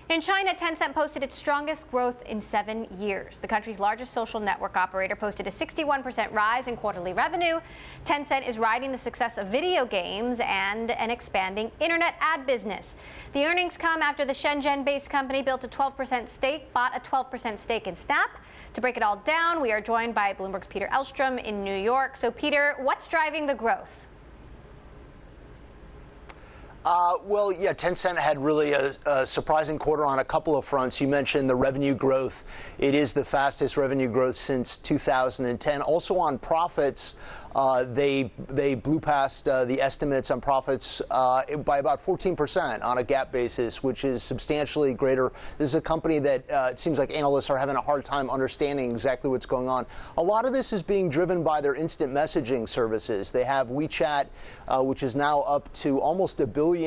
In China, Tencent posted its strongest growth in 7 years. The country's largest social network operator posted a 61% rise in quarterly revenue. Tencent is riding the success of video games and an expanding internet ad business. The earnings come after the Shenzhen-based company bought a 12% stake in Snap. To break it all down, we are joined by Bloomberg's Peter Elstrom in New York. So, Peter, what's driving the growth? Well, yeah, Tencent had really a surprising quarter on a couple of fronts. You mentioned the revenue growth. It is the fastest revenue growth since 2010. Also on profits, they blew past the estimates on profits by about 14% on a GAAP basis, which is substantially greater. This is a company that it seems like analysts are having a hard time understanding exactly what's going on. A lot of this is being driven by their instant messaging services. They have WeChat, which is now up to almost 1 billion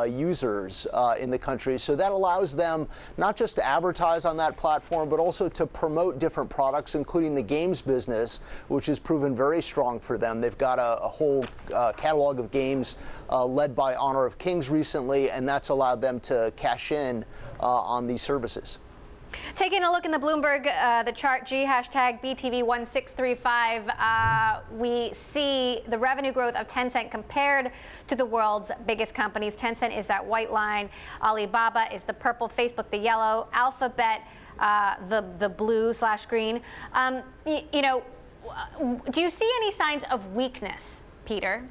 users in the country. So that allows them not just to advertise on that platform, but also to promote different products, including the games business, which has proven very strong for them. They've got a whole catalog of games led by Honor of Kings recently, and that's allowed them to cash in on these services. Taking a look in the Bloomberg, the chart G #BTV1635, we see the revenue growth of Tencent compared to the world's biggest companies. Tencent is that white line, Alibaba is the purple, Facebook the yellow, Alphabet the blue/green. Do you see any signs of weakness, Peter?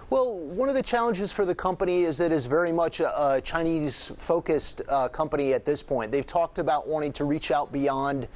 Well, one of the challenges for the company is that it's very much a Chinese-focused company at this point. They've talked about wanting to reach out beyond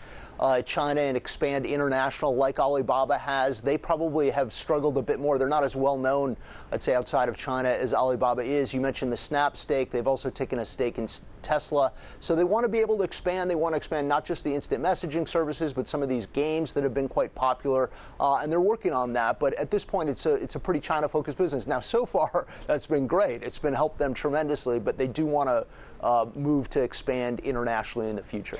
China and expand international like Alibaba has. They probably have struggled a bit more. They're not as well known, I'd say, outside of China as Alibaba is. You mentioned the Snap stake. They've also taken a stake in Tesla. So they want to be able to expand. They want to expand not just the instant messaging services, but some of these games that have been quite popular. And they're working on that. But at this point, it's a pretty China-focused business. Now, so far, that's been great. It's been helped them tremendously. But they do want to move to expand internationally in the future.